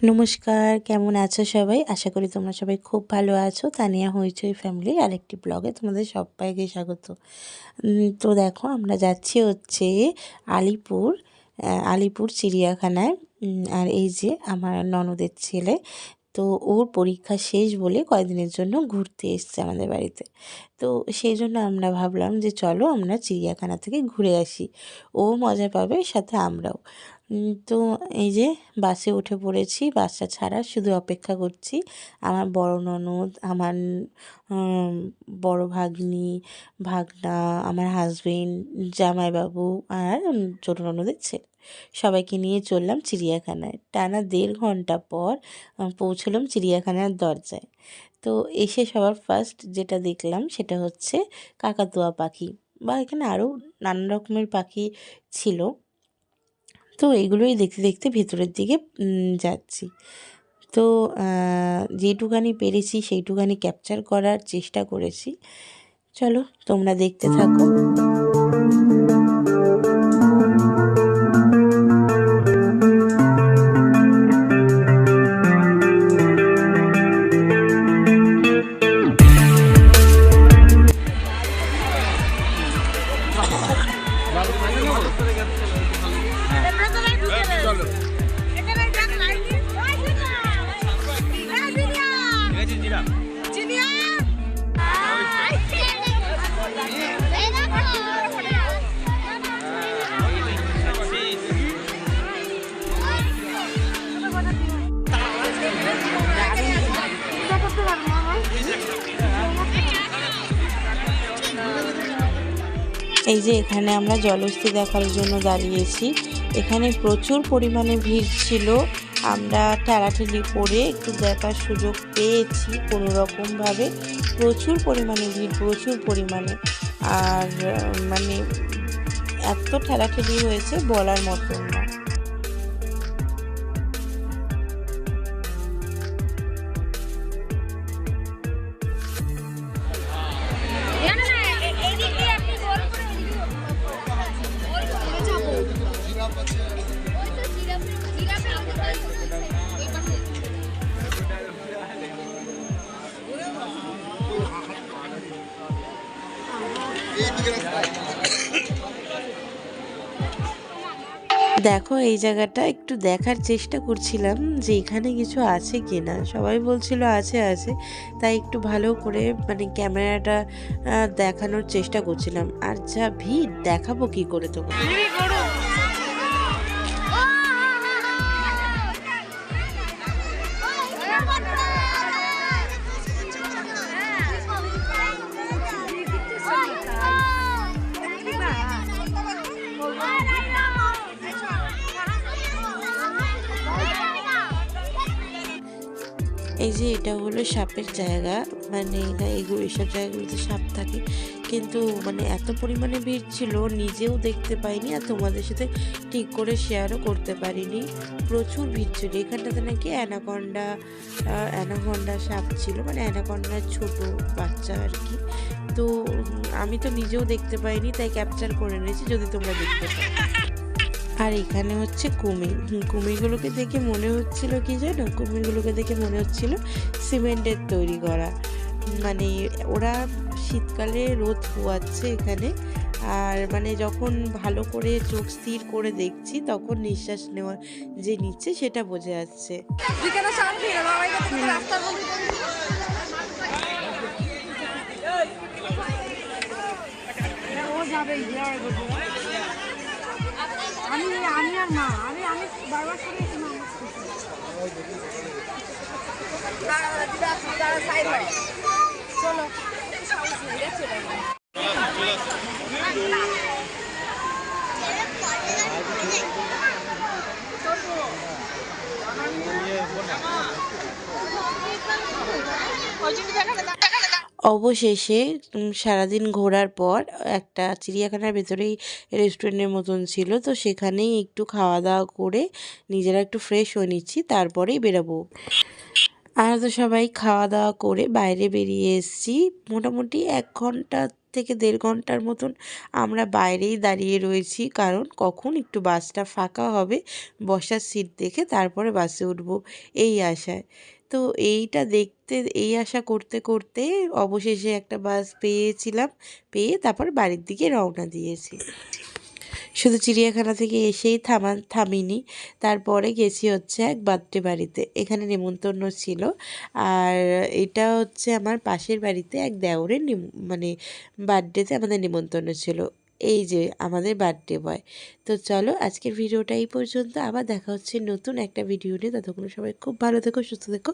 নমস্কার, কেমন আছো সবাই? আশা করি তোমরা সবাই খুব ভালো আছো। তানিয়া হইচই ফ্যামিলির আরেকটি ব্লগে তোমাদের সবাইকে স্বাগত। তো দেখো আমরা যাচ্ছি হচ্ছে আলিপুর, আলিপুর চিড়িয়াখানায়। আর এই যে আমার ননদের ছেলে, তো ওর পরীক্ষা শেষ বলে কয়েকদিনের জন্য ঘুরতে এসছে আমাদের বাড়িতে। তো সেই জন্য আমরা ভাবলাম যে চলো আমরা চিড়িয়াখানা থেকে ঘুরে আসি, ও মজা পাবে সাথে আমরাও। তো এই যে বাসে উঠে পড়েছি, বাসটা ছাড়া শুধু অপেক্ষা করছি। আমার বড় ননদ, আমার বড় ভাগ্নি, ভাগনা, আমার হাজবেন্ড, জামাইবাবু আর ছোটো ননদের ছেলে, সবাইকে নিয়ে চললাম চিড়িয়াখানায়। টানা 1.5 ঘন্টা পর পৌঁছলাম চিড়িয়াখানার দরজায়। তো এসে সবার ফার্স্ট যেটা দেখলাম সেটা হচ্ছে কাকাতুয়া পাখি, বা এখানে আরও নানান রকমের পাখি ছিল। তো এগুলোই দেখতে দেখতে ভেতরের দিকে যাচ্ছি। তো যেটুকানি পেরেছি সেইটুকানি ক্যাপচার করার চেষ্টা করেছি। চলো তোমরা দেখতে থাকো। এই যে এখানে আমরা জলহস্তী দেখার জন্য দাঁড়িয়েছি। এখানে প্রচুর পরিমাণে ভিড় ছিল। আমরা ঠেলাঠেলি করে একটু দেখার সুযোগ পেয়েছি কোনো রকমভাবে। প্রচুর পরিমাণে ভিড়, প্রচুর পরিমাণে। আর মানে এত ঠেলাঠেলি হয়েছে বলার মতন না। দেখো এই জায়গাটা একটু দেখার চেষ্টা করছিলাম যে এখানে কিছু আছে কিনা। সবাই বলছিল আছে আছে, তাই একটু ভালো করে মানে ক্যামেরাটা দেখানোর চেষ্টা করছিলাম। আর যা ভিড়, দেখাবো কি করে তোমাকে। এই যে এটা হলো সাপের জায়গা, মানে এইসব জায়গাগুলোতে সাপ থাকে, কিন্তু মানে এত পরিমাণে ভিড় ছিল নিজেও দেখতে পাইনি আর তোমাদের সাথে ঠিক করে শেয়ারও করতে পারিনি। প্রচুর ভিড় ছিল এখানটাতে, নাকি অ্যানাকন্ডা সাপ ছিল, মানে অ্যানাকন্ডার ছোট বাচ্চা আর কি। তো আমি তো নিজেও দেখতে পাইনি, তাই ক্যাপচার করে নিয়েছি যদি তোমরা দেখতে পাও। আর এখানে হচ্ছে কুমির। কুমিরগুলোকে দেখে মনে হচ্ছিল কি জানো, কুমিরগুলোকে দেখে মনে হচ্ছিল সিমেন্টের তৈরি করা। মানে ওরা শীতকালে রোদ পোয়াচ্ছে এখানে, আর মানে যখন ভালো করে চোখ স্থির করে দেখছি তখন নিঃশ্বাস নেওয়া যে নিচ্ছে সেটা বোঝা যাচ্ছে। আমি আর মা আমি বারবার করে চলো অবশেষে সারাদিন ঘোরার পর একটা চিড়িয়াখানার ভেতরেই রেস্টুরেন্টের মতন ছিল, তো সেখানেই একটু খাওয়া দাওয়া করে নিজেরা একটু ফ্রেশ হয়ে নিচ্ছি, তারপরেই বেরাবো। আমরা তো সবাই খাওয়া দাওয়া করে বাইরে বেরিয়ে এসেছি। মোটামুটি 1 ঘন্টা থেকে 1.5 ঘন্টার মতন আমরা বাইরেই দাঁড়িয়ে রয়েছি, কারণ কখন একটু বাসটা ফাঁকা হবে বসার সিট দেখে তারপরে বাসে উঠবো এই আশায়। তো এইটা দেখতে এই আশা করতে করতে অবশেষে একটা বাস পেয়েছিলাম, পেয়ে তারপর বাড়ির দিকে রওনা দিয়েছি। শুধু চিড়িয়াখানা থেকে এসেই থামিনি, তারপরে গেছি হচ্ছে এক বার্থডে বাড়িতে, এখানে নেমন্তন্ন ছিল। আর এটা হচ্ছে আমার পাশের বাড়িতে এক দেওরের মানে বার্থডেতে আমাদের নেমন্তন্ন ছিল, এই যে আমাদের বার্থডে বয়। তো চলো আজকের ভিডিওটা এই পর্যন্ত, আবার দেখা হচ্ছে নতুন একটা ভিডিও নিয়ে। ততক্ষণ সবাই খুব ভালো থেকো, সুস্থ থেকো।